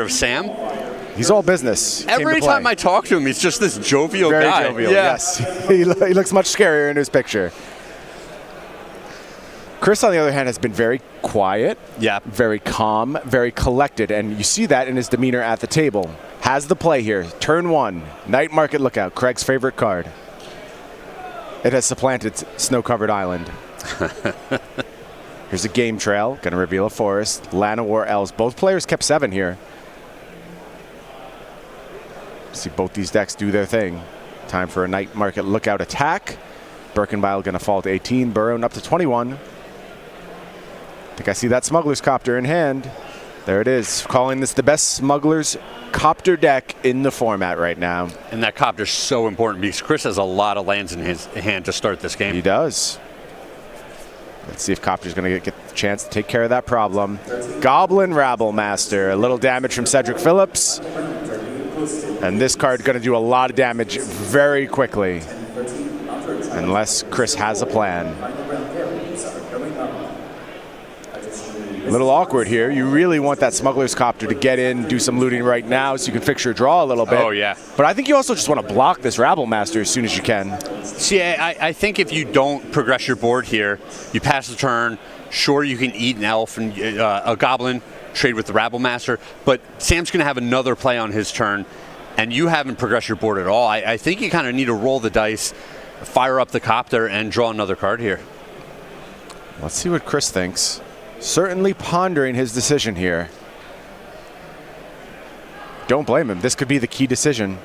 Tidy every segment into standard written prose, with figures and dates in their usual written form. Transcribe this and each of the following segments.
of Sam. He's all business. Every time I talk to him, he's just this jovial guy. Very jovial, yes. He looks much scarier in his picture. Chris, on the other hand, has been very quiet, very calm, very collected, and you see that in his demeanor at the table. Has the play here. Turn 1, Night Market Lookout, Craig's favorite card. It has supplanted Snow-Covered Island. Here's a Game Trail, going to reveal a forest. Llanowar Elves. Both players kept 7 here. See both these decks do their thing. Time for a Night Market Lookout attack. Berkenbile going to fall to 18, Barone up to 21. I think I see that Smuggler's Copter in hand. There it is, calling this the best Smuggler's Copter deck in the format right now. And that Copter's so important because Chris has a lot of lands in his hand to start this game. He does. Let's see if Copter's going to get the chance to take care of that problem. Goblin Rabblemaster, a little damage from Cedric Phillips. And this card going to do a lot of damage very quickly. Unless Chris has a plan. A little awkward here. You really want that Smuggler's Copter to get in, do some looting right now so you can fix your draw a little bit. Oh, yeah. But I think you also just want to block this Rabblemaster as soon as you can. See, I think if you don't progress your board here, you pass the turn, sure you can eat an elf and a goblin, trade with the Rabblemaster, but Sam's going to have another play on his turn, and you haven't progressed your board at all. I think you kind of need to roll the dice, fire up the Copter, and draw another card here. Let's see what Chris thinks. Certainly pondering his decision here. Don't blame him. This could be the key decision.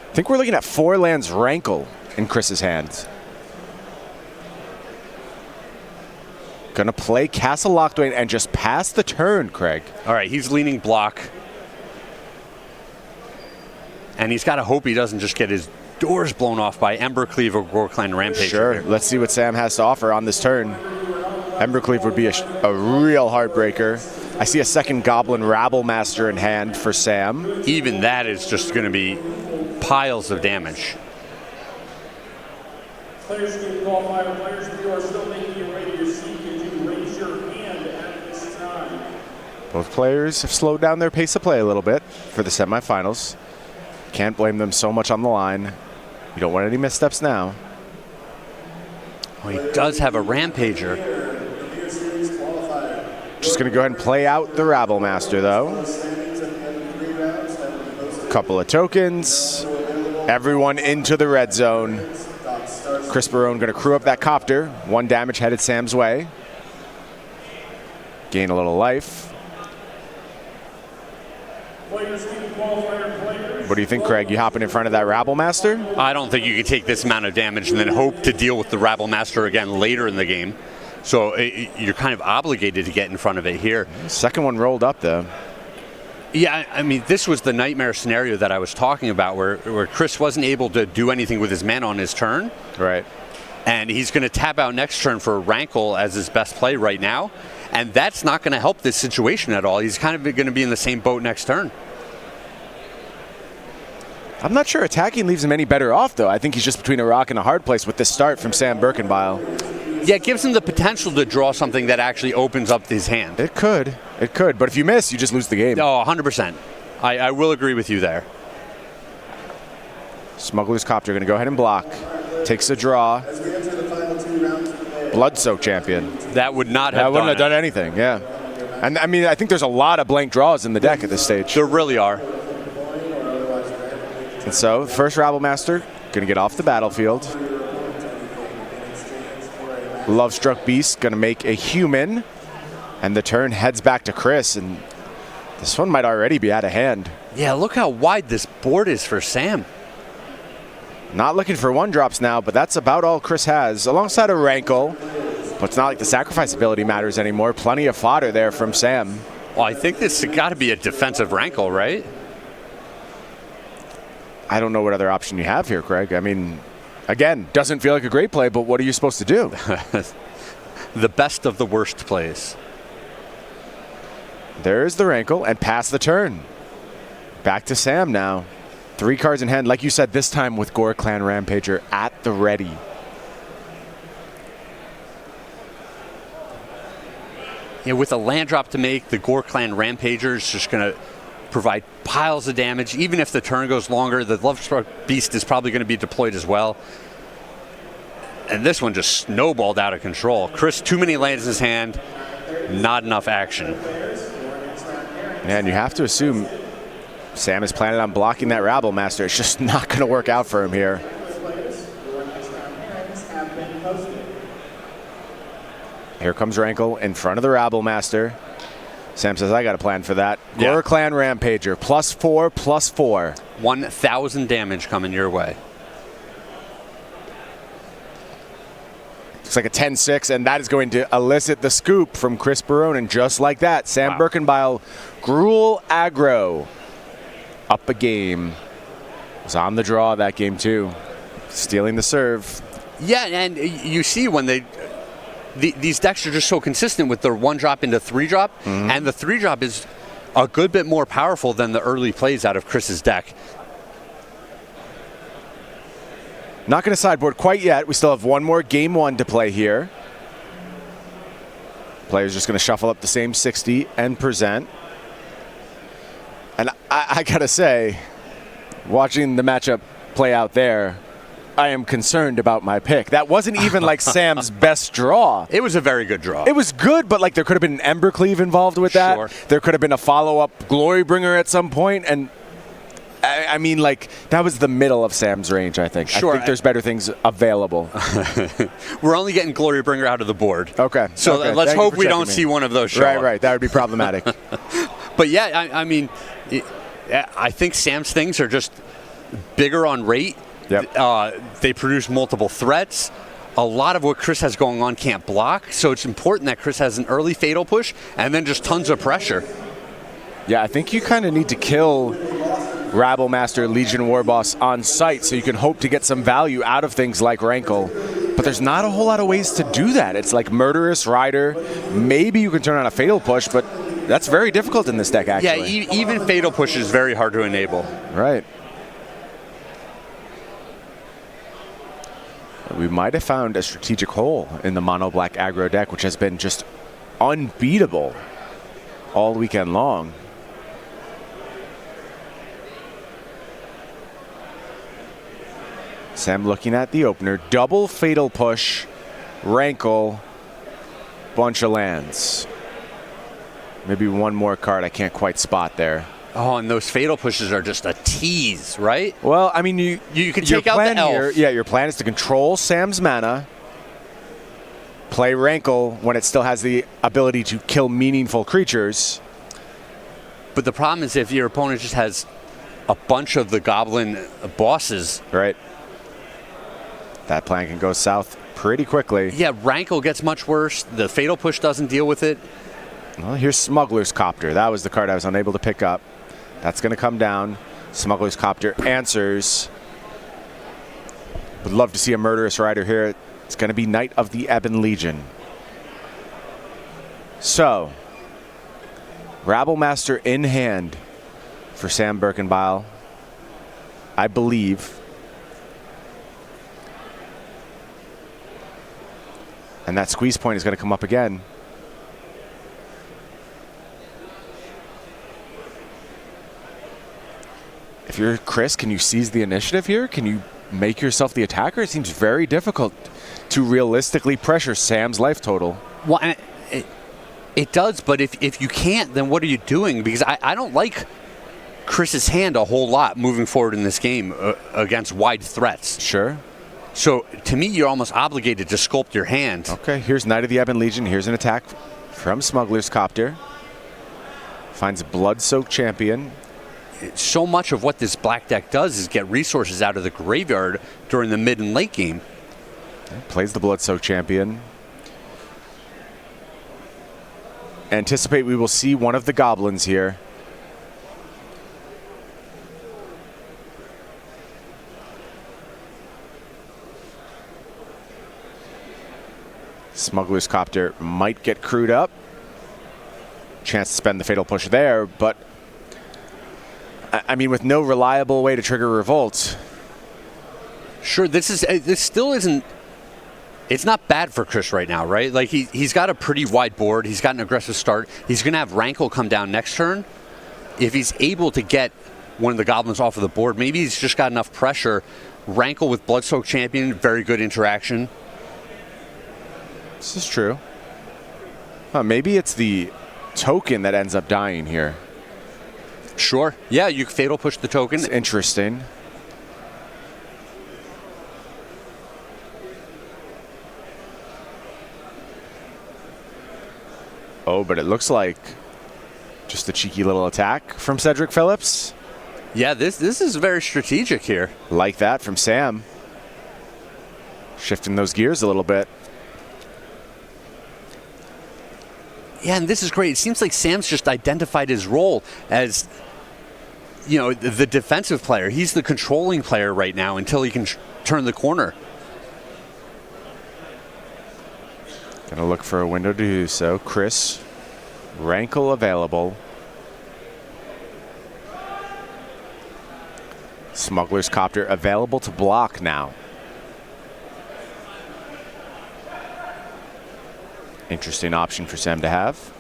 I think we're looking at 4 lands Rankle in Chris's hands. Gonna play Castle Lockdwain and just pass the turn, Craig. All right, he's leaning block. And he's got to hope he doesn't just get his doors blown off by Embercleave or Goreclan Rampage. Sure, let's see what Sam has to offer on this turn. Embercleave would be a real heartbreaker. I see a second Goblin Rabblemaster in hand for Sam. Even that is just going to be piles of damage. Players can qualify. Players, if you are still making your way to your seat, can you raise your hand at this time? Both players have slowed down their pace of play a little bit for the semifinals. Can't blame them so much on the line. You don't want any missteps now. Oh, he does have a Rampager. Just going to go ahead and play out the Rabblemaster, though. Couple of tokens. Everyone into the red zone. Chris Barone going to crew up that Copter. 1 damage headed Sam's way. Gain a little life. What do you think, Craig? You hopping in front of that Rabblemaster? I don't think you can take this amount of damage and then hope to deal with the Rabblemaster again later in the game. So you're kind of obligated to get in front of it here. Second one rolled up, though. Yeah, I mean, this was the nightmare scenario that I was talking about where Chris wasn't able to do anything with his mana on his turn. Right. And he's going to tap out next turn for Rankle as his best play right now. And that's not going to help this situation at all. He's kind of going to be in the same boat next turn. I'm not sure attacking leaves him any better off, though. I think he's just between a rock and a hard place with this start from Sam Berkenbile. Yeah, it gives him the potential to draw something that actually opens up his hand. It could. It could. But if you miss, you just lose the game. Oh, 100%. I will agree with you there. Smuggler's Copter going to go ahead and block. Takes a draw. Blood-soaked champion. That would not have That wouldn't have done anything, yeah. And I mean, I think there's a lot of blank draws in the deck at this stage. There really are. And so, first Rabblemaster going to get off the battlefield. Lovestruck Beast going to make a human. And the turn heads back to Chris. And this one might already be out of hand. Yeah, look how wide this board is for Sam. Not looking for 1-drops now, but that's about all Chris has. Alongside a Rankle. But it's not like the sacrifice ability matters anymore. Plenty of fodder there from Sam. Well, I think this has got to be a defensive Rankle, right? I don't know what other option you have here, Craig. I mean, again, doesn't feel like a great play, but what are you supposed to do? The best of the worst plays. There's the Rankle, and pass the turn. Back to Sam now. 3 cards in hand, like you said, this time with Goreclan Rampager at the ready. Yeah, with a land drop to make, the Goreclan Rampager is just going to provide piles of damage. Even if the turn goes longer, the Lovestruck Beast is probably going to be deployed as well. And this one just snowballed out of control. Chris, too many lands in his hand, not enough action. Man, you have to assume Sam is planning on blocking that Rabble Master. It's just not going to work out for him here. Here comes Rankle in front of the Rabble Master. Sam says, I got a plan for that. Yeah. Gore Clan Rampager, +4/+4. 1,000 damage coming your way. Looks like a 10-6, and that is going to elicit the scoop from Chris Barone. And just like that, Sam Berkenbile, Gruul aggro, up a game. Was on the draw that game too, stealing the serve. Yeah, and you see when these decks are just so consistent with their 1-drop into 3-drop, and the 3-drop is a good bit more powerful than the early plays out of Chris's deck. Not going to sideboard quite yet. We still have one more game 1 to play here. Player's just going to shuffle up the same 60 and present. And I got to say, watching the matchup play out there, I am concerned about my pick. That wasn't even like Sam's best draw. It was a very good draw. It was good, but like there could have been an Embercleave involved with that. Sure. There could have been a follow-up Glorybringer at some point, and I mean, like, that was the middle of Sam's range, I think. Sure. I think there's better things available. We're only getting Glorybringer out of the board. Okay. So okay. let's Thank you hope for we checking don't me. see one of those show up. Right. That would be problematic. But yeah, I mean, I think Sam's things are just bigger on rate. Yep. They produce multiple threats. A lot of what Chris has going on can't block, so it's important that Chris has an early Fatal Push and then just tons of pressure. Yeah, I think you kind of need to kill Rabble Master, Legion Warboss on site so you can hope to get some value out of things like Rankle. But there's not a whole lot of ways to do that. It's like Murderous Rider. Maybe you can turn on a Fatal Push, but that's very difficult in this deck, actually. Yeah, even Fatal Push is very hard to enable. Right. We might have found a strategic hole in the mono black aggro deck, which has been just unbeatable all weekend long. Sam looking at the opener. Double Fatal Push, Rankle, bunch of lands. Maybe one more card I can't quite spot there. Oh, and those Fatal Pushes are just a tease, right? Well, I mean, you can take out the elf. Here, yeah, your plan is to control Sam's mana, play Rankle when it still has the ability to kill meaningful creatures. But the problem is if your opponent just has a bunch of the goblin bosses. Right. That plan can go south pretty quickly. Yeah, Rankle gets much worse. The Fatal Push doesn't deal with it. Well, here's Smuggler's Copter. That was the card I was unable to pick up. That's going to come down. Smuggler's Copter answers. Would love to see a Murderous Rider here. It's going to be Knight of the Ebon Legion. So, Rabble Master in hand for Sam Berkenbile, I believe. And that squeeze point is going to come up again. If you're Chris, can you seize the initiative here? Can you make yourself the attacker? It seems very difficult to realistically pressure Sam's life total. Well, it does, but if you can't, then what are you doing? Because I don't like Chris's hand a whole lot moving forward in this game against wide threats. Sure. So, to me, you're almost obligated to sculpt your hand. Okay, here's Knight of the Ebon Legion. Here's an attack from Smuggler's Copter. Finds a Blood-Soaked Champion. So much of what this black deck does is get resources out of the graveyard during the mid and late game. Plays the Blood-Soaked Champion. Anticipate we will see one of the goblins here. Smuggler's Copter might get crewed up. Chance to spend the Fatal Push there, but I mean, with no reliable way to trigger Revolt. Sure, this still isn't. It's not bad for Chris right now, right? Like he's got a pretty wide board. He's got an aggressive start. He's going to have Rankle come down next turn, if he's able to get one of the goblins off of the board, maybe he's just got enough pressure. Rankle with Bloodstoke Champion, very good interaction. This is true. Maybe it's the token that ends up dying here. Sure. Yeah, you fatal push the token. It's interesting. Oh, but it looks like just a cheeky little attack from Cedric Phillips. Yeah, this is very strategic here. Like that from Sam. Shifting those gears a little bit. Yeah, and this is great. It seems like Sam's just identified his role as, you know, the defensive player. He's the controlling player right now until he can turn the corner. Gonna look for a window to do so. Chris, Rankle available. Smuggler's Copter available to block now. Interesting option for Sam to have.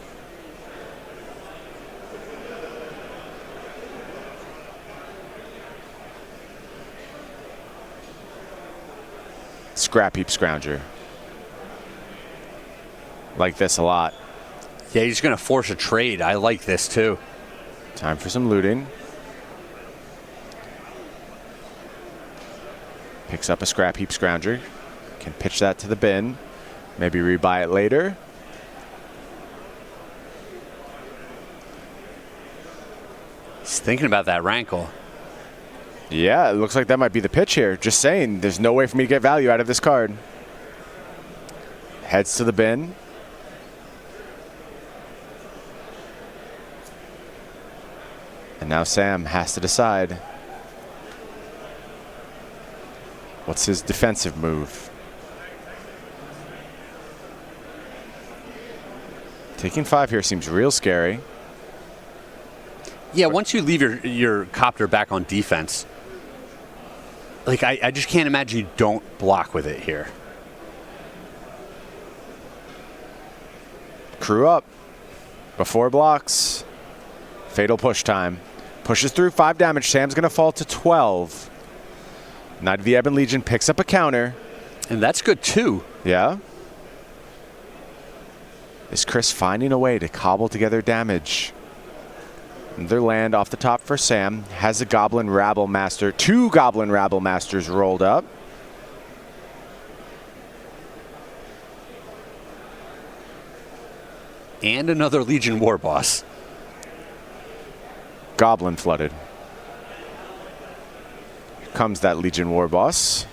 Scrap Heap Scrounger. Like this a lot. Yeah, he's going to force a trade. I like this too. Time for some looting. Picks up a Scrap Heap Scrounger. Can pitch that to the bin. Maybe rebuy it later. He's thinking about that Rankle. Yeah, it looks like that might be the pitch here. Just saying, there's no way for me to get value out of this card. Heads to the bin. And now Sam has to decide. What's his defensive move? Taking 5 here seems real scary. Yeah, once you leave your copter back on defense, like I just can't imagine you don't block with it here. Crew up. Before blocks. Fatal push time. Pushes through 5 damage. Sam's going to fall to 12. Knight of the Ebon Legion picks up a counter. And that's good too. Yeah. Is Chris finding a way to cobble together damage? Another land off the top for Sam. Has a Goblin Rabble Master. 2 Goblin Rabble Masters rolled up. And another Legion War Boss. Goblin flooded. Here comes that Legion War Boss.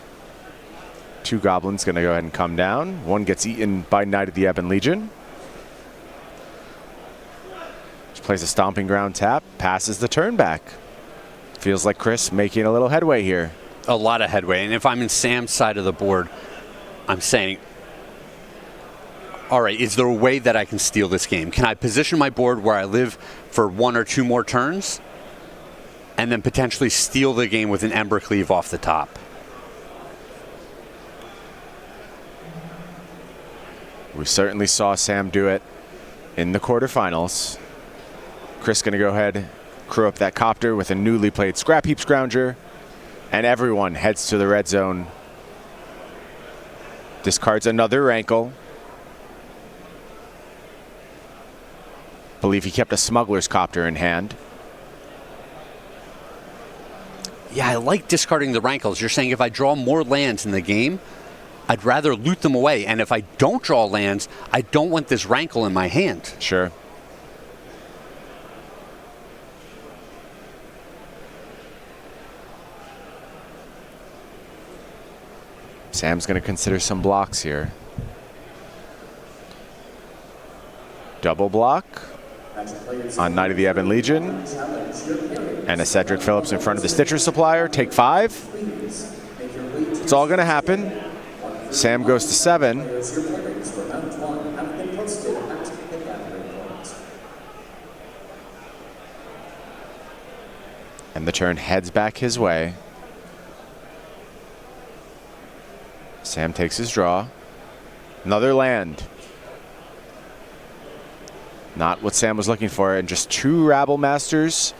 2 goblins going to go ahead and come down. 1 gets eaten by Knight of the Ebon Legion. Just plays a Stomping Ground tap. Passes the turn back. Feels like Chris making a little headway here. A lot of headway. And if I'm in Sam's side of the board, I'm saying, all right, is there a way that I can steal this game? Can I position my board where I live for 1 or 2 more turns and then potentially steal the game with an Ember Cleave off the top? We certainly saw Sam do it in the quarterfinals. Chris going to go ahead, crew up that copter with a newly played Scrap Heap Scrounger, and everyone heads to the red zone. Discards another Rankle. Believe he kept a Smuggler's Copter in hand. Yeah, I like discarding the Rankles. You're saying if I draw more lands in the game, I'd rather loot them away. And if I don't draw lands, I don't want this Rankle in my hand. Sure. Sam's going to consider some blocks here. Double block on Knight of the Ebon Legion. And a Cedric Phillips in front of the Stitcher Supplier. Take 5. It's all going to happen. Sam goes to 7. And the turn heads back his way. Sam takes his draw. Another land. Not what Sam was looking for, and just 2 Rabble Masters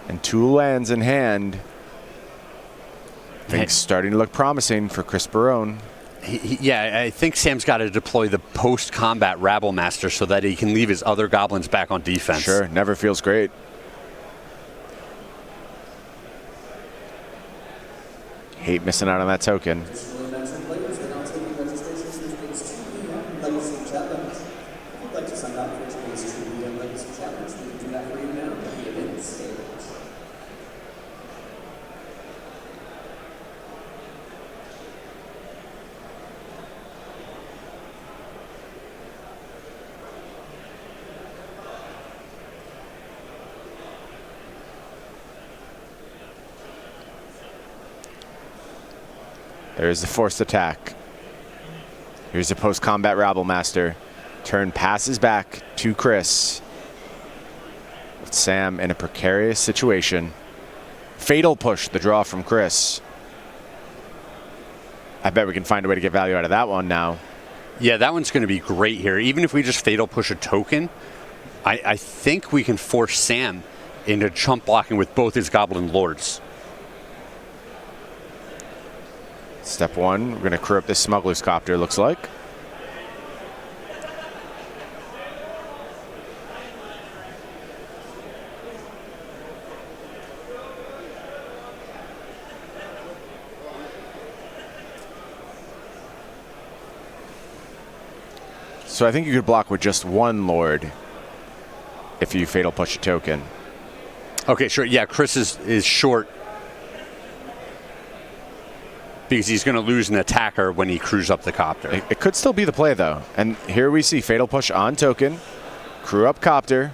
and 2 lands in hand. Things starting to look promising for Chris Barone. Yeah, I think Sam's got to deploy the post-combat Rabble Master so that he can leave his other goblins back on defense. Sure, never feels great. Hate missing out on that token. There's the forced attack. Here's the post-combat Rabble Master. Turn passes back to Chris. With Sam in a precarious situation. Fatal Push, the draw from Chris. I bet we can find a way to get value out of that one now. Yeah, that one's going to be great here. Even if we just Fatal Push a token, I think we can force Sam into chump blocking with both his Goblin Lords. Step 1, we're going to crew up this Smuggler's Copter, looks like. So I think you could block with just 1 Lord if you Fatal Push a token. Okay, sure. Yeah, Chris is short because he's going to lose an attacker when he crews up the Copter. It could still be the play, though. And here we see Fatal Push on token, crew up Copter.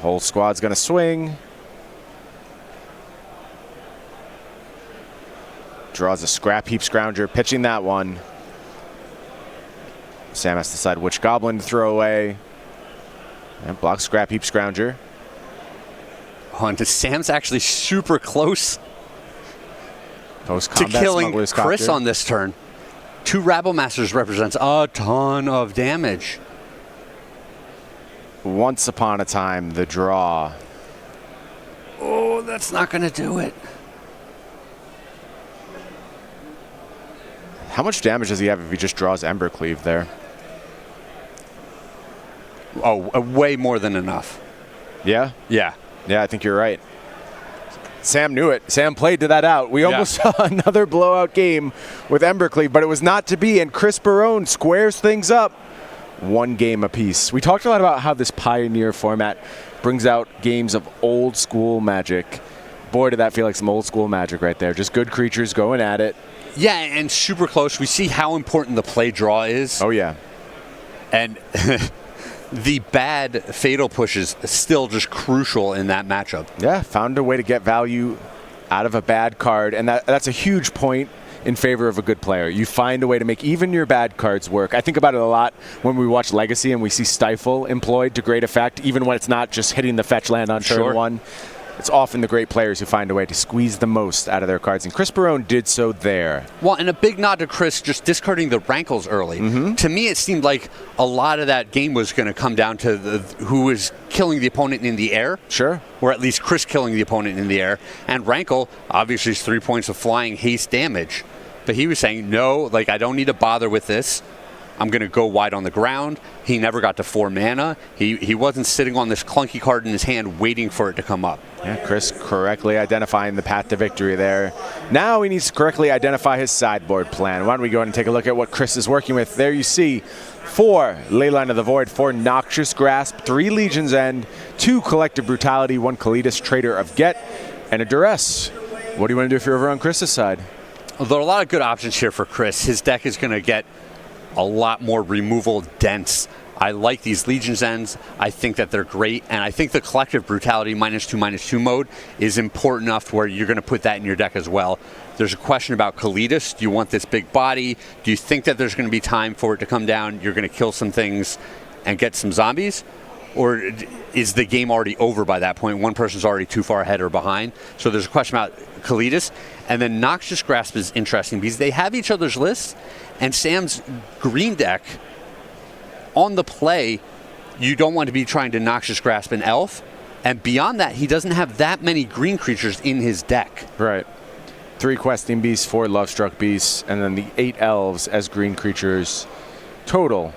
Whole squad's going to swing. Draws a Scrap Heap Scrounger, pitching that one. Sam has to decide which Goblin to throw away. And blocks Scrap Heap Scrounger. Oh, and Sam's actually super close to killing Chris Copter on this turn. 2 Rabble Masters represents a ton of damage. Once upon a time, the draw. Oh, that's not going to do it. How much damage does he have if he just draws Embercleave there? Oh, way more than enough. Yeah? Yeah. Yeah, I think you're right. Sam knew it. Sam played to that out. We almost saw another blowout game with Embercleave, but it was not to be, and Chris Barone squares things up. 1 game apiece. We talked a lot about how this Pioneer format brings out games of old school Magic. Boy, did that feel like some old school Magic right there. Just good creatures going at it. Yeah, and super close. We see how important the play draw is. Oh, yeah. And the bad Fatal Push is still just crucial in that matchup. Yeah, found a way to get value out of a bad card, and that's a huge point in favor of a good player. You find a way to make even your bad cards work. I think about it a lot when we watch Legacy and we see Stifle employed to great effect, even when it's not just hitting the fetch land on turn 1. It's often the great players who find a way to squeeze the most out of their cards, and Chris Barone did so there. Well, and a big nod to Chris just discarding the Rankles early. To me, it seemed like a lot of that game was going to come down to who was killing the opponent in the air. Sure. Or at least Chris killing the opponent in the air. And Rankle, obviously, is 3 points of flying haste damage. But he was saying, no, like, I don't need to bother with this. I'm going to go wide on the ground. He never got to 4 mana. He wasn't sitting on this clunky card in his hand waiting for it to come up. Yeah, Chris correctly identifying the path to victory there. Now he needs to correctly identify his sideboard plan. Why don't we go ahead and take a look at what Chris is working with. There you see 4 Leyline of the Void, 4 Noxious Grasp, 3 Legion's End, 2 Collective Brutality, 1 Kalitas, Trader of Get, and a Duress. What do you want to do if you're over on Chris's side? Well, there are a lot of good options here for Chris. His deck is going to get a lot more removal dense. I like these Legion's Ends. I think that they're great, and I think the Collective Brutality -2/-2 mode is important enough where you're going to put that in your deck as well. There's a question about Kalitas. Do you want this big body? Do you think that there's going to be time for it to come down? You're going to kill some things and get some zombies? Or is the game already over by that point? One person's already too far ahead or behind. So there's a question about Kalitas. And then Noxious Grasp is interesting because they have each other's lists, and Sam's green deck on the play, you don't want to be trying to Noxious Grasp an elf. And beyond that, he doesn't have that many green creatures in his deck. Right. 3 Questing Beasts, 4 Lovestruck Beasts, and then the 8 Elves as green creatures total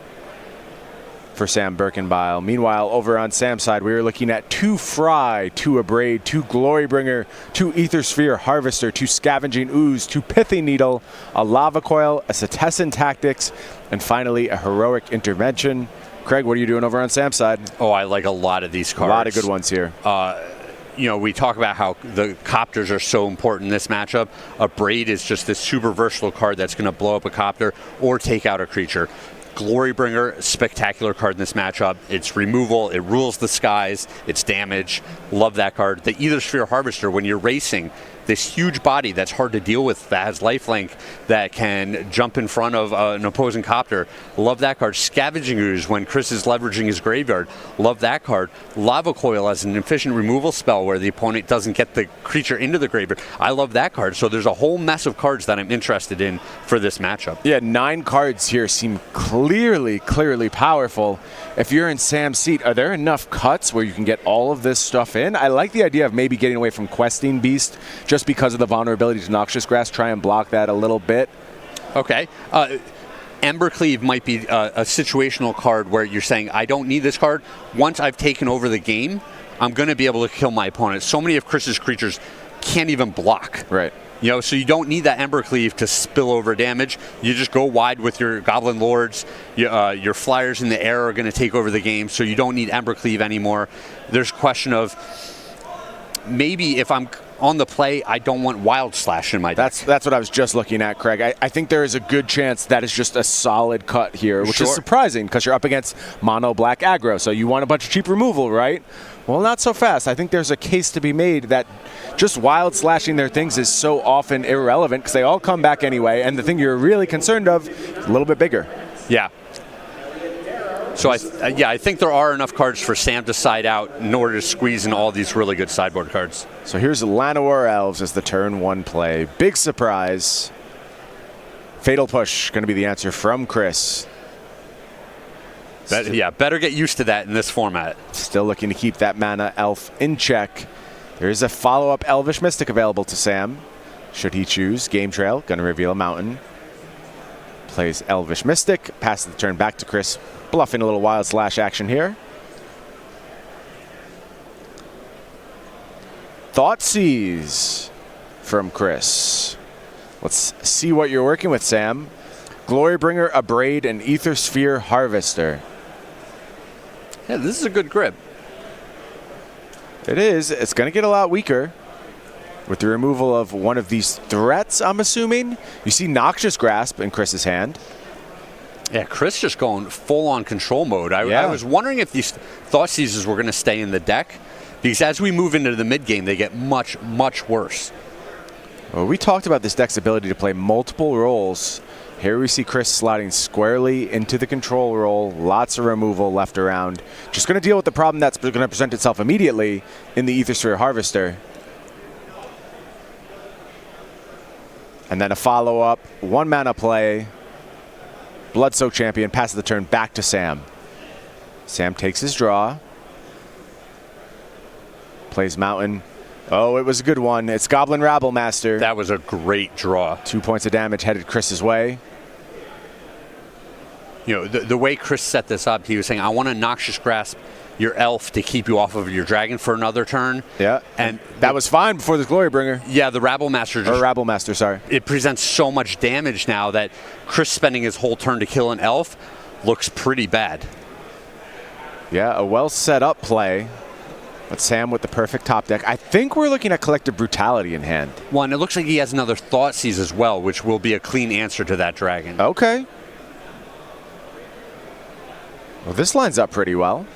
for Sam Berkenbile. Meanwhile, over on Sam's side, we were looking at 2 Fry, 2 Abrade, 2 Glorybringer, 2 Aethersphere Harvester, 2 Scavenging Ooze, 2 Pithy Needle, a Lava Coil, a Setessan Tactics, and finally a Heroic Intervention. Craig, what are you doing over on Sam's side? Oh, I like a lot of these cards. A lot of good ones here. You know, we talk about how the Copters are so important in this matchup. A Braid is just this super versatile card that's going to blow up a Copter or take out a creature. Glorybringer, spectacular card in this matchup. It's removal, it rules the skies, it's damage. Love that card. The Aethersphere Harvester, when you're racing, this huge body that's hard to deal with, that has lifelink, that can jump in front of an opposing Copter. Love that card. Scavenging Ooze, when Chris is leveraging his graveyard. Love that card. Lava Coil as an efficient removal spell where the opponent doesn't get the creature into the graveyard. I love that card. So there's a whole mess of cards that I'm interested in for this matchup. Yeah, 9 cards here seem clearly powerful. If you're in Sam's seat, are there enough cuts where you can get all of this stuff in? I like the idea of maybe getting away from Questing Beast just because of the vulnerability to Noxious Grass. Try and block that a little bit. Okay. Embercleave might be a situational card where you're saying, I don't need this card. Once I've taken over the game, I'm going to be able to kill my opponent. So many of Chris's creatures can't even block. Right. You know, so you don't need that Embercleave to spill over damage. You just go wide with your Goblin Lords. Your flyers in the air are going to take over the game, so you don't need Embercleave anymore. There's a question of maybe if I'm on the play, I don't want Wild Slash in my deck. That's what I was just looking at, Craig. I think there is a good chance that is just a solid cut here, which is surprising because you're up against mono black aggro, so you want a bunch of cheap removal, right? Well, not so fast. I think there's a case to be made that just Wild Slashing their things is so often irrelevant because they all come back anyway, and the thing you're really concerned of is a little bit bigger. Yeah. So I think there are enough cards for Sam to side out in order to squeeze in all these really good sideboard cards. So here's Llanowar Elves as the turn 1 play. Big surprise. Fatal Push going to be the answer from Chris. Better get used to that in this format. Still looking to keep that mana elf in check. There is a follow-up Elvish Mystic available to Sam. Should he choose Game Trail, going to reveal a mountain. Plays Elvish Mystic, passes the turn back to Chris, bluffing a little Wild Slash action here. Thoughtseize from Chris. Let's see what you're working with, Sam. Glorybringer, Abrade, and Aethersphere Harvester. Yeah, this is a good grip. It is. It's going to get a lot weaker with the removal of one of these threats, I'm assuming. You see Noxious Grasp in Chris's hand. Yeah, Chris just going full-on control mode. I was wondering if these Thoughtseizes were going to stay in the deck, because as we move into the mid-game, they get much, much worse. Well, we talked about this deck's ability to play multiple roles. Here we see Chris sliding squarely into the control role. Lots of removal left around. Just going to deal with the problem that's going to present itself immediately in the Aethersphere Harvester. And then a follow-up, 1 mana play. Bloodsoaked Champion passes the turn back to Sam. Sam takes his draw. Plays Mountain. Oh, it was a good one. It's Goblin Rabblemaster. That was a great draw. 2 points of damage headed Chris's way. You know, the way Chris set this up, he was saying, I want to Noxious Grasp your elf to keep you off of your dragon for another turn. Yeah, and that was fine before the Glorybringer. Yeah, the Rabblemaster. Or Rabblemaster, sorry. It presents so much damage now that Chris spending his whole turn to kill an elf looks pretty bad. Yeah, a well set up play. But Sam with the perfect top deck. I think we're looking at Collective Brutality in hand. Well, and it looks like he has another Thoughtseize as well, which will be a clean answer to that dragon. Okay. Well, this lines up pretty well.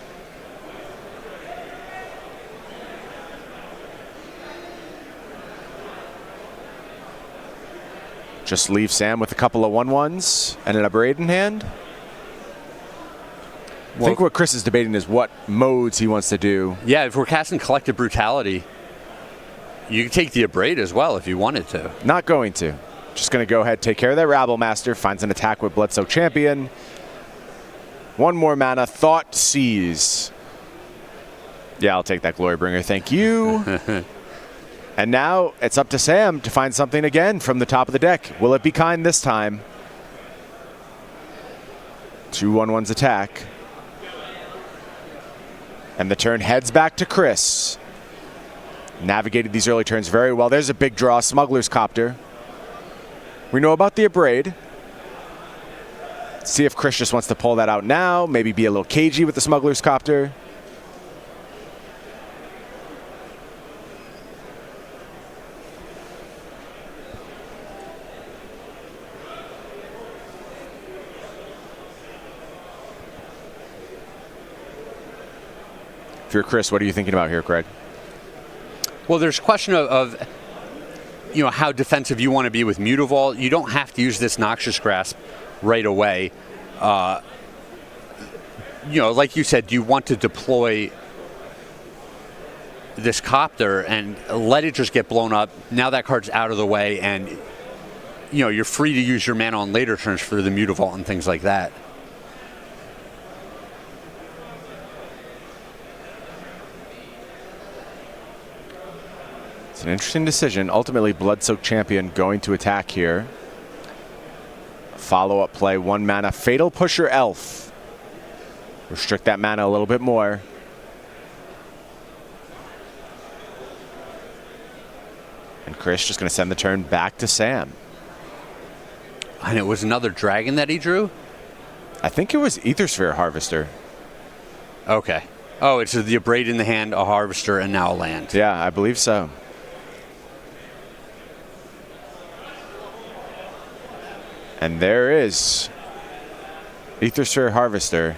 Just leave Sam with a couple of 1/1s and an Abrade in hand. I think what Chris is debating is what modes he wants to do. Yeah, if we're casting Collective Brutality, you can take the Abrade as well if you wanted to. Not going to. Just going to go ahead, take care of that Rabblemaster, finds an attack with Bloodsoaked Champion. One more mana, Thought Seize. Yeah, I'll take that Glorybringer, thank you. And now it's up to Sam to find something again from the top of the deck. Will it be kind this time? 2/1/1's attack. And the turn heads back to Chris. Navigated these early turns very well. There's a big draw, Smuggler's Copter. We know about the Abrade. See if Chris just wants to pull that out now. Maybe be a little cagey with the Smuggler's Copter. If you're Chris, what are you thinking about here, Craig? Well, there's a question of you know, how defensive you want to be with Mutavault. You don't have to use this Noxious Grasp right away. You know, like you said, do you want to deploy this Copter and let it just get blown up? Now that card's out of the way, and you know, you're free to use your mana on later turns for the Mutavault and things like that. It's an interesting decision. Ultimately, Bloodsoaked Champion going to attack here. Follow-up play, 1 mana, Fatal Pusher Elf. Restrict that mana a little bit more. And Chris just going to send the turn back to Sam. And it was another dragon that he drew? I think it was Aethersphere Harvester. Okay. Oh, it's the Abrade in the hand, a Harvester, and now a land. Yeah, I believe so. And there is Aethersphere Harvester.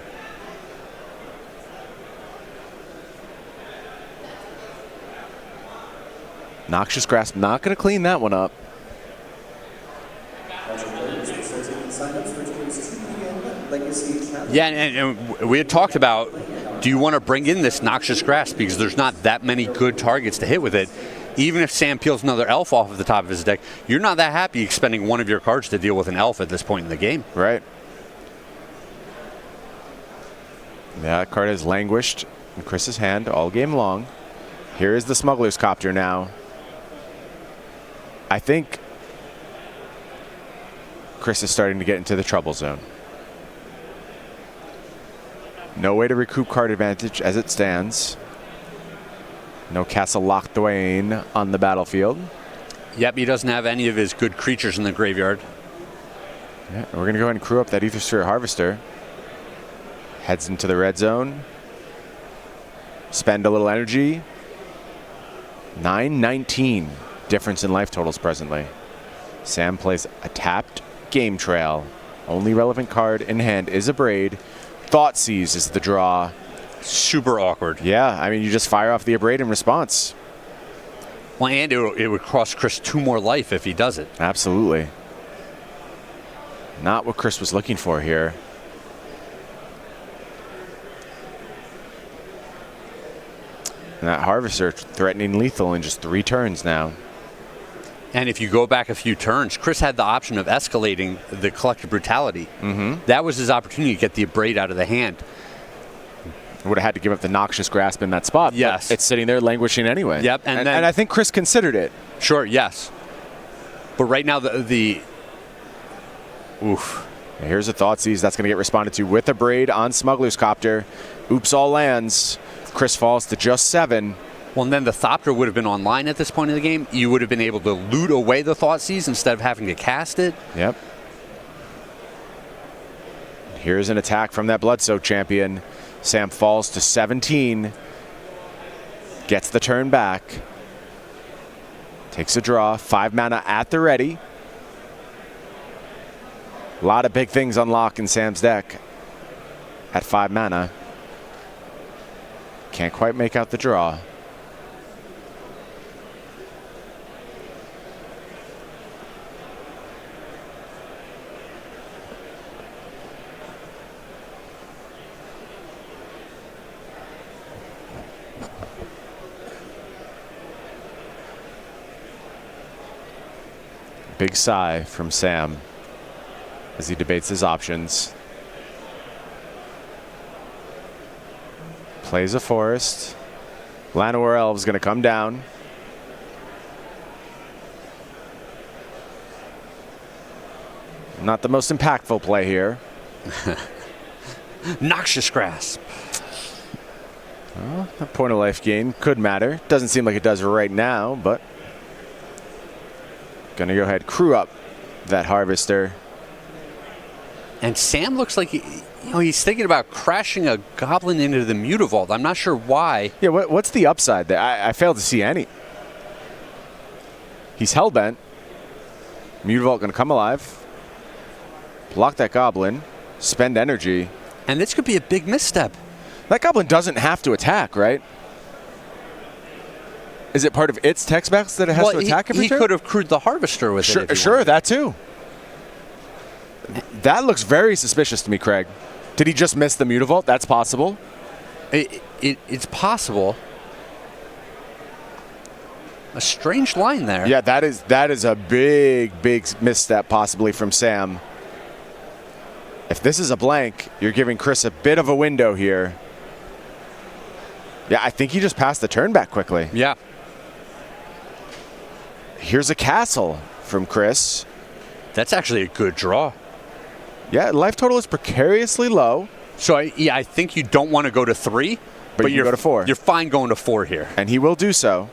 Noxious Grasp not going to clean that one up. Yeah, and we had talked about, do you want to bring in this Noxious Grasp? Because there's not that many good targets to hit with it. Even if Sam peels another elf off of the top of his deck, you're not that happy expending one of your cards to deal with an elf at this point in the game. Right. Yeah, that card has languished in Chris's hand all game long. Here is the Smuggler's Copter now. I think Chris is starting to get into the trouble zone. No way to recoup card advantage as it stands. No Castle Locthwain on the battlefield. Yep, he doesn't have any of his good creatures in the graveyard. Yeah, we're going to go ahead and crew up that Aethersphere Harvester. Heads into the red zone. Spend a little energy. 919 difference in life totals presently. Sam plays a tapped Game Trail. Only relevant card in hand is Abrade. Thought Seize is the draw. Super awkward. Yeah, I mean, you just fire off the Abrade in response. Well, and it would cost Chris 2 more life if he does it. Absolutely. Not what Chris was looking for here. And that Harvester threatening lethal in just 3 turns now. And if you go back a few turns, Chris had the option of escalating the Collective Brutality. That was his opportunity to get the Abrade out of the hand. Would have had to give up the Noxious Grasp in that spot. Yes. But it's sitting there languishing anyway. Yep. And I think Chris considered it. Sure, yes. But right now, oof. Here's a Thought Seize that's going to get responded to with Abrade on Smuggler's Copter. Oops, all lands. Chris falls to just 7. Well, and then the Thopter would have been online at this point in the game. You would have been able to loot away the Thought Seize instead of having to cast it. Yep. Here's an attack from that Bloodsoaked Champion. Sam falls to 17. Gets the turn back. Takes a draw. 5 mana at the ready. A lot of big things unlock in Sam's deck at 5 mana. Can't quite make out the draw. Big sigh from Sam as he debates his options. Plays a forest. Llanowar Elves going to come down. Not the most impactful play here. Noxious Grasp. Well, a point of life gain could matter. Doesn't seem like it does right now, but gonna go ahead, crew up that Harvester. And Sam looks like he's thinking about crashing a Goblin into the Mutavault. I'm not sure why. Yeah, what's the upside there? I failed to see any. He's hellbent. Mutavault gonna come alive. Block that Goblin. Spend energy. And this could be a big misstep. That Goblin doesn't have to attack, right? Is it part of its text box that it has to attack every turn? He could have crewed the Harvester with it. Sure, that too. That looks very suspicious to me, Craig. Did he just miss the Mutavault? That's possible. It's possible. A strange line there. Yeah, that is a big misstep possibly from Sam. If this is a blank, you're giving Chris a bit of a window here. Yeah, I think he just passed the turn back quickly. Yeah. Here's a castle from Chris. That's actually a good draw. Yeah, life total is precariously low. So, I think you don't want to go to 3. But you go to 4. You're fine going to 4 here. And he will do so.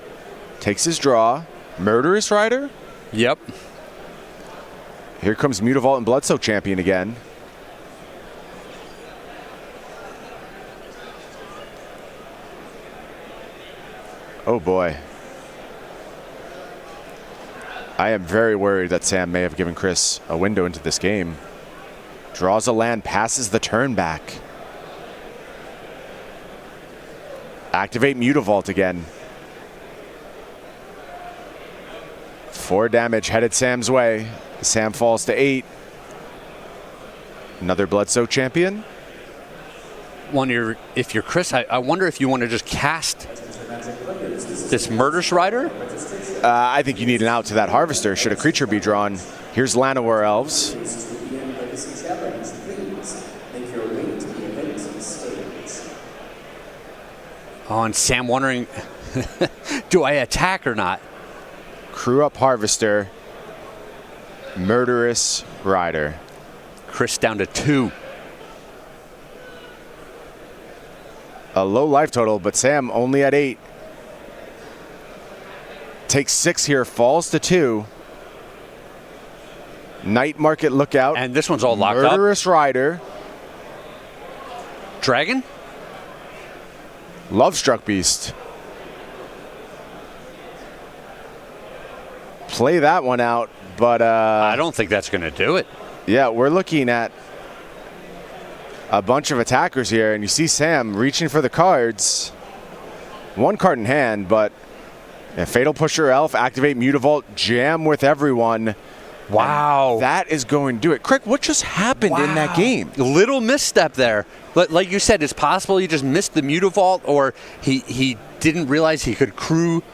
Takes his draw. Murderous Rider. Yep. Here comes Mutavault and Bloodsoak Champion again. Oh boy. I am very worried that Sam may have given Chris a window into this game. Draws a land, passes the turn back. Activate Mutavault again. 4 damage headed Sam's way. Sam falls to 8. Another Bloodsoak Champion. If you're Chris, I wonder if you want to just cast this Murderous Rider? I think you need an out to that Harvester should a creature be drawn. Here's Llanowar Elves. Oh, and Sam wondering, do I attack or not? Crew up Harvester. Murderous Rider. Chris down to 2. A low life total, but Sam only at 8. Takes 6 here, falls to 2. Night Market Lookout. And this one's all locked up. Murderous Rider. Dragon? Lovestruck Beast. Play that one out, but I don't think that's going to do it. Yeah, we're looking at a bunch of attackers here, and you see Sam reaching for the cards. 1 card in hand, but Fatal Pusher Elf, activate Mutavault, jam with everyone. Wow. And that is going to do it. Craig, what just happened in that game? Little misstep there. Like you said, it's possible he just missed the Mutavault, or he didn't realize he could crew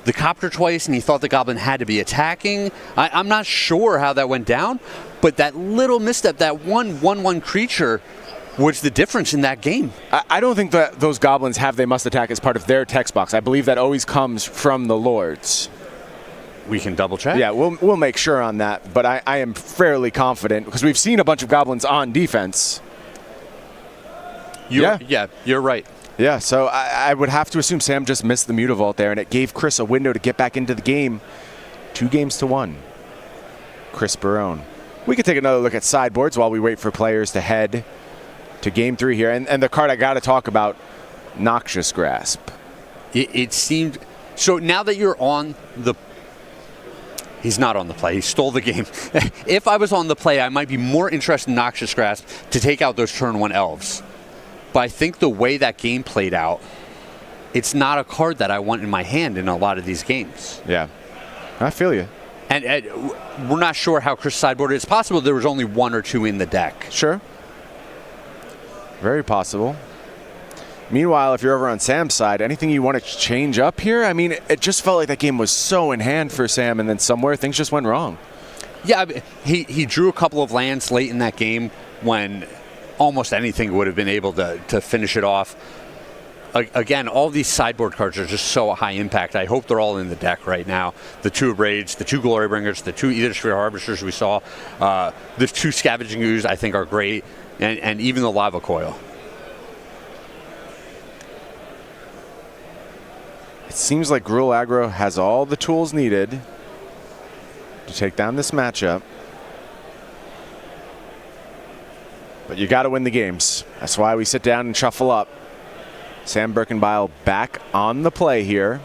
the Copter twice and he thought the Goblin had to be attacking. I'm not sure how that went down, but that little misstep, that 1/1 creature, was the difference in that game. I don't think that those Goblins have they must attack as part of their text box. I believe that always comes from the Lords. We can double check. Yeah, we'll make sure on that, but I am fairly confident because we've seen a bunch of Goblins on defense. Yeah, you're right. Yeah, so I would have to assume Sam just missed the Mutavault there, and it gave Chris a window to get back into the game. 2 games to 1. Chris Barone. We could take another look at sideboards while we wait for players to head to game 3 here. And the card I got to talk about, Noxious Grasp. It seemed... So now that you're on the... He's not on the play. He stole the game. If I was on the play, I might be more interested in Noxious Grasp to take out those turn 1 elves. But I think the way that game played out, it's not a card that I want in my hand in a lot of these games. Yeah, I feel you. And we're not sure how Chris sideboarded. It's possible there was only 1 or 2 in the deck. Sure. Very possible. Meanwhile, if you're over on Sam's side, anything you want to change up here? I mean, it just felt like that game was so in hand for Sam, and then somewhere things just went wrong. Yeah, he drew a couple of lands late in that game when almost anything would have been able to finish it off. again, all these sideboard cards are just so high impact. I hope they're all in the deck right now. The 2 Raids, the 2 Glory Bringers, the 2 Either Sphere Harvesters we saw. The 2 Scavenging Ooze I think are great, and even the Lava Coil. It seems like Gruul Aggro has all the tools needed to take down this matchup. But you got to win the games. That's why we sit down and shuffle up. Sam Berkenbile back on the play here.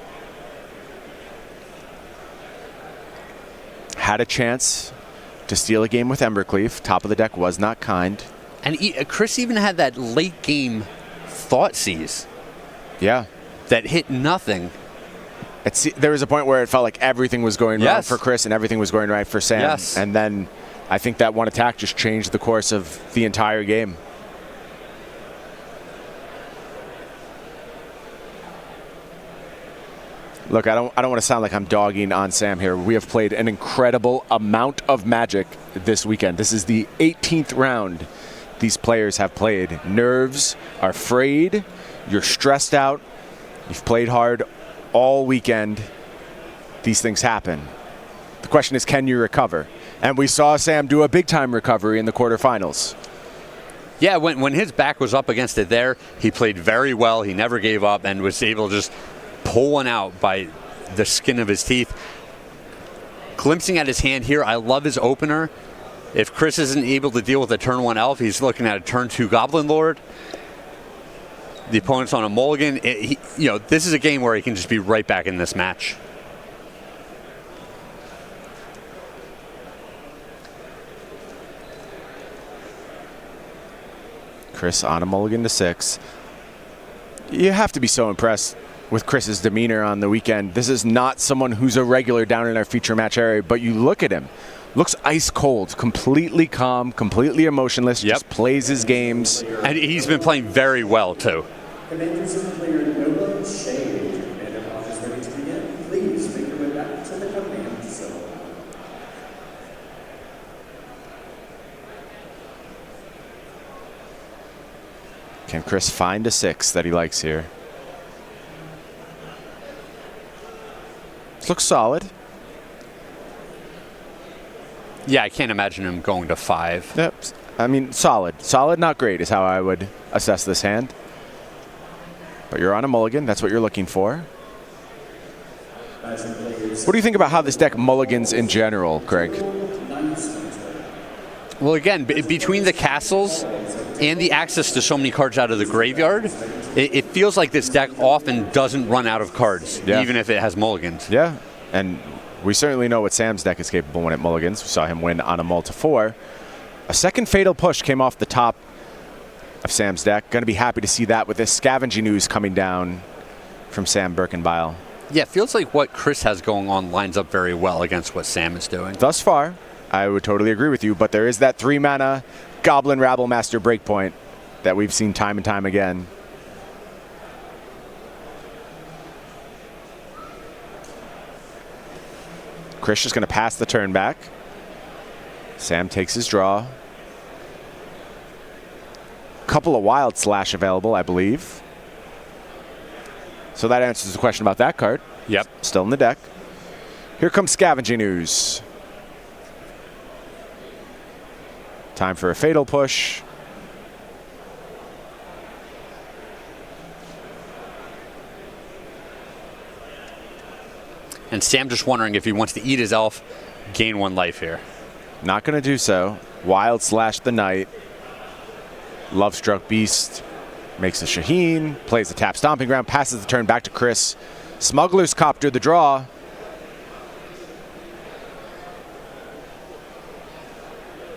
Had a chance to steal a game with Embercleave. Top of the deck was not kind. And Chris even had that late game Thoughtseize. Yeah. That hit nothing. There was a point where it felt like everything was going wrong Yes. for Chris and everything was going right for Sam. Yes. And then I think that one attack just changed the course of the entire game. Look, I don't want to sound like I'm dogging on Sam here. We have played an incredible amount of Magic this weekend. This is the 18th round these players have played. Nerves are frayed. You're stressed out. You've played hard all weekend. These things happen. The question is, can you recover? And we saw Sam do a big-time recovery in the quarterfinals. Yeah, when his back was up against it there, he played very well. He never gave up and was able to just pull one out by the skin of his teeth. Glimpsing at his hand here, I love his opener. If Chris isn't able to deal with a turn 1 elf, he's looking at a turn 2 Goblin Lord. The opponent's on a mulligan. This is a game where he can just be right back in this match. Chris on a mulligan to 6. You have to be so impressed with Chris's demeanor on the weekend. This is not someone who's a regular down in our feature match area, but you look at him. Looks ice cold, completely calm, completely emotionless, just plays his games. And he's been playing very well, too. Commanders of the player Nova Shade. Commander Off is ready to begin. Please make your way back to the command zone. Can Chris find a 6 that he likes here? This looks solid. Yeah, I can't imagine him going to 5. Yep. I mean, solid. Solid, not great is how I would assess this hand. But you're on a mulligan. That's what you're looking for. What do you think about how this deck mulligans in general, Craig? Well, again, between the castles and the access to so many cards out of the graveyard, it feels like this deck often doesn't run out of cards, even if it has mulligans. Yeah, and we certainly know what Sam's deck is capable when it mulligans. We saw him win on a mull to 4. A second Fatal Push came off the top of Sam's deck. Going to be happy to see that with this Scavenging Ooze coming down from Sam Berkenbile. Yeah, it feels like what Chris has going on lines up very well against what Sam is doing. Thus far, I would totally agree with you, but there is that 3-mana Goblin Rabblemaster breakpoint that we've seen time and time again. Chris is going to pass the turn back. Sam takes his draw. Couple of Wild Slash available, I believe. So that answers the question about that card. Yep. Still in the deck. Here comes Scavenging Ooze. Time for a Fatal Push. And Sam just wondering if he wants to eat his elf, gain 1 life here. Not going to do so. Wild Slash the Knight. Lovestruck Beast makes a Shaheen, plays a tap Stomping Ground, passes the turn back to Chris. Smuggler's Copter the draw.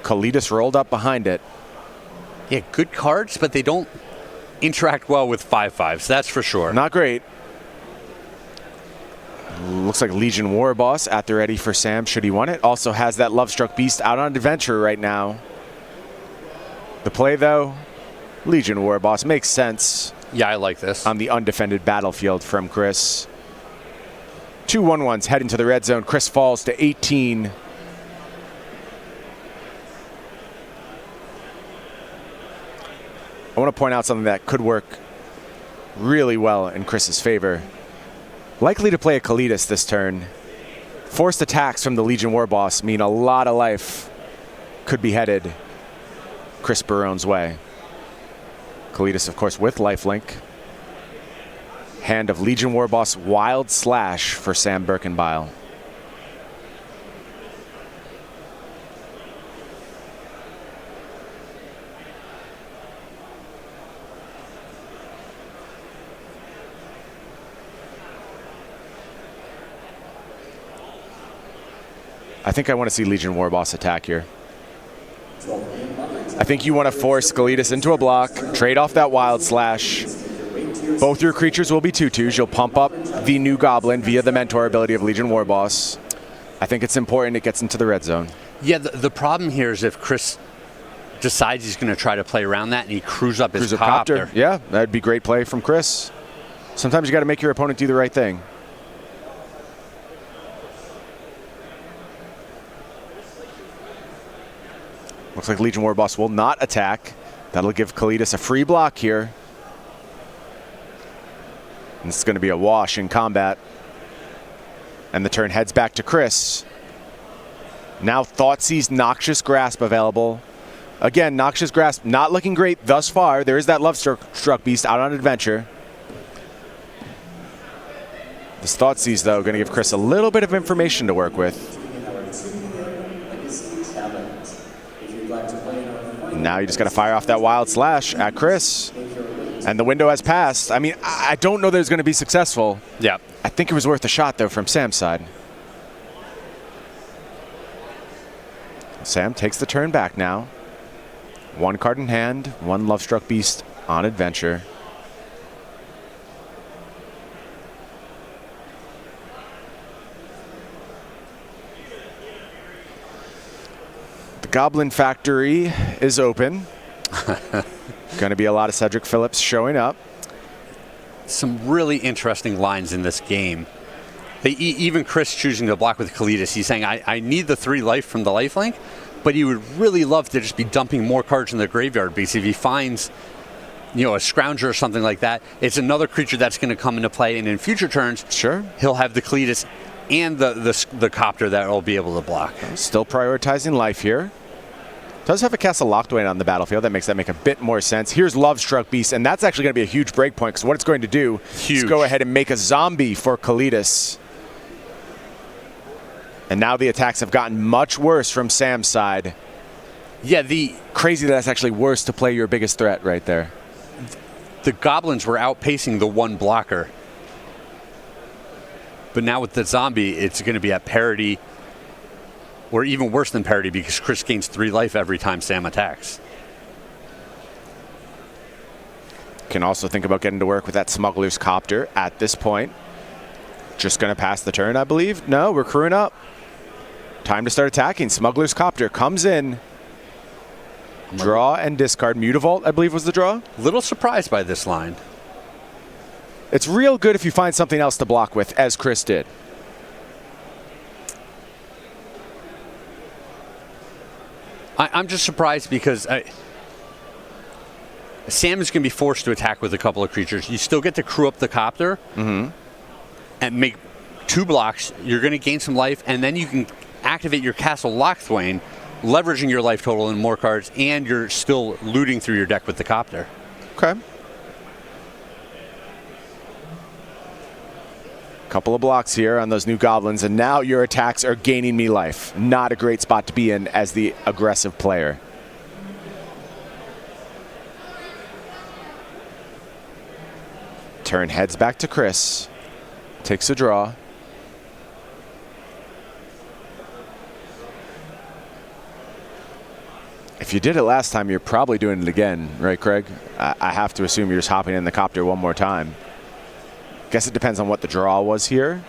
Kalidas rolled up behind it. Yeah, good cards, but they don't interact well with 5/5s, that's for sure. Not great. Looks like Legion War Boss at the ready for Sam should he want it. Also has that Lovestruck Beast out on adventure right now. The play, though, Legion War Boss makes sense. Yeah, I like this. On the undefended battlefield from Chris. 2 1/1s heading to the red zone. Chris falls to 18. I want to point out something that could work really well in Chris's favor. Likely to play a Kalidas this turn. Forced attacks from the Legion Warboss mean a lot of life could be headed Chris Barone's way. Kalidas, of course, with lifelink. Hand of Legion Warboss Wild Slash for Sam Berkenbile. I think I want to see Legion Warboss attack here. I think you want to force Kalidas into a block, trade off that Wild Slash. Both your creatures will be 2/2s. You'll pump up the new Goblin via the Mentor ability of Legion Warboss. I think it's important it gets into the red zone. Yeah, the problem here is if Chris decides he's going to try to play around that and he crews up his copter. Yeah, that'd be great play from Chris. Sometimes you got to make your opponent do the right thing. Looks like Legion Warboss will not attack. That'll give Kalidas a free block here. And this is going to be a wash in combat. And the turn heads back to Chris. Now Thoughtseize Noxious Grasp available. Again, Noxious Grasp not looking great thus far. There is that Love Struck Beast out on adventure. This Thoughtseize, though, going to give Chris a little bit of information to work with. Now you just got to fire off that Wild Slash at Chris. And the window has passed. I mean, I don't know that it's going to be successful. Yeah. I think it was worth a shot, though, from Sam's side. Sam takes the turn back now. One card in hand, one Love Struck Beast on adventure. The Goblin Factory is open. Going to be a lot of Cedric Phillips showing up. Some really interesting lines in this game. Even Chris choosing to block with Kalidas, he's saying, I need the 3 life from the lifelink, but he would really love to just be dumping more cards in the graveyard, because if he finds, a Scrounger or something like that, it's another creature that's going to come into play, and in future turns, sure, he'll have the Kalidas and the Copter that will be able to block. Still prioritizing life here. Does have a Castle Lockdwain on the battlefield. That makes a bit more sense. Here's Love Struck Beast, and that's actually going to be a huge break point, because what it's going to do is go ahead and make a zombie for Kalidas. And now the attacks have gotten much worse from Sam's side. Yeah, crazy that's actually worse to play your biggest threat right there. The Goblins were outpacing the 1 blocker. But now with the zombie, it's going to be at parity, or even worse than parity, because Chris gains 3 life every time Sam attacks. Can also think about getting to work with that Smuggler's Copter at this point. Just going to pass the turn, I believe. No, we're crewing up. Time to start attacking. Smuggler's Copter comes in. Draw and discard. Mutavault, I believe, was the draw. Little surprised by this line. It's real good if you find something else to block with, as Chris did. I'm just surprised because Sam is going to be forced to attack with a couple of creatures. You still get to crew up the Copter and make 2 blocks. You're going to gain some life, and then you can activate your Castle Lockthwain, leveraging your life total and more cards, and you're still looting through your deck with the Copter. Okay. Couple of blocks here on those new Goblins, and now your attacks are gaining me life. Not a great spot to be in as the aggressive player. Turn heads back to Chris. Takes a draw. If you did it last time, you're probably doing it again, right, Craig? I have to assume you're just hopping in the Copter one more time. Guess it depends on what the draw was here.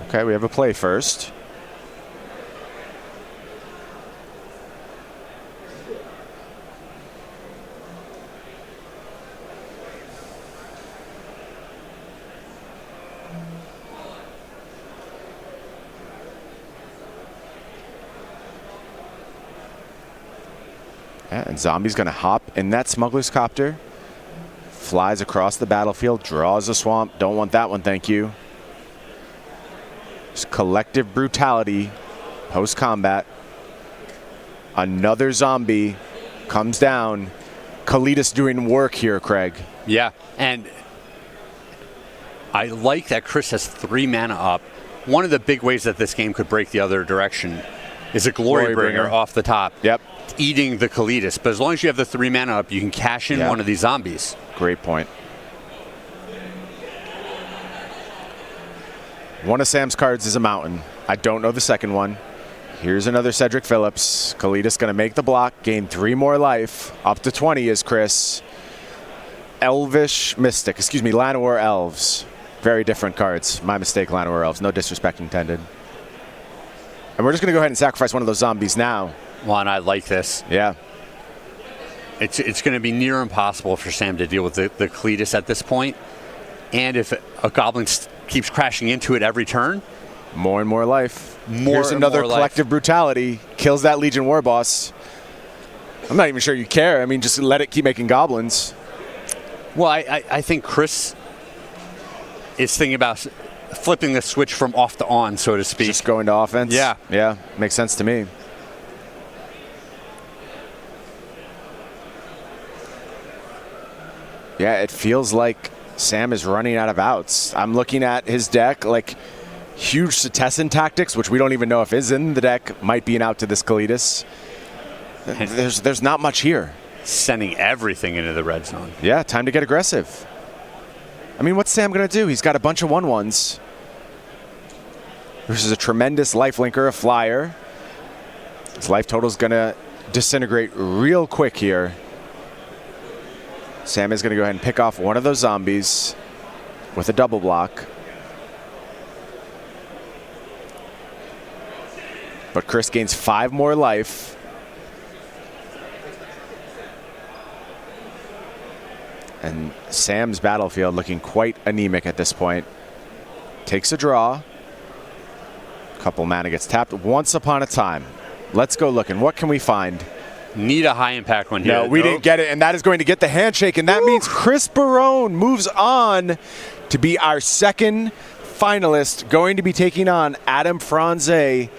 Okay, we have a play first. Yeah, and Zombie's going to hop in that Smuggler's Copter. Flies across the battlefield, draws a swamp. Don't want that one, thank you. Just collective brutality post-combat. Another zombie comes down. Kalidas doing work here, Craig. Yeah, and I like that Chris has 3 mana up. One of the big ways that this game could break the other direction is a Glorybringer off the top. Yep. Eating the Kalidas. But as long as you have the 3 mana up, you can cash in one of these zombies. Great point. One of Sam's cards is a mountain. I don't know the second one. Here's another Cedric Phillips. Kalidas going to make the block, gain 3 more life. Up to 20 is Chris. Elvish Mystic. Excuse me, Llanowar Elves. Very different cards. My mistake, Llanowar Elves. No disrespect intended. And we're just going to go ahead and sacrifice one of those zombies now. Well, and I like this. Yeah. It's going to be near impossible for Sam to deal with the Kalidas at this point. And if a goblin keeps crashing into it every turn. More and more life. Here's another collective brutality. Kills that Legion War Boss. I'm not even sure you care. I mean, just let it keep making goblins. Well, I think Chris is thinking about flipping the switch from off to on, so to speak. Just going to offense? Yeah. Yeah, makes sense to me. Yeah, it feels like Sam is running out of outs. I'm looking at his deck, like huge Setessan Tactics, which we don't even know if is in the deck, might be an out to this Kalidas. There's not much here. Sending everything into the red zone. Yeah, time to get aggressive. I mean, what's Sam going to do? He's got a bunch of 1/1s. This is a tremendous lifelinker, a flyer. His life total is going to disintegrate real quick here. Sam is going to go ahead and pick off one of those zombies with a double block. But Chris gains 5 more life. And Sam's battlefield looking quite anemic at this point. Takes a draw. Couple mana gets tapped. Once upon a time. Let's go looking. What can we find? Need a high impact one here. No, we didn't get it, and that is going to get the handshake, and that means Chris Barone moves on to be our second finalist, going to be taking on Adam Franze.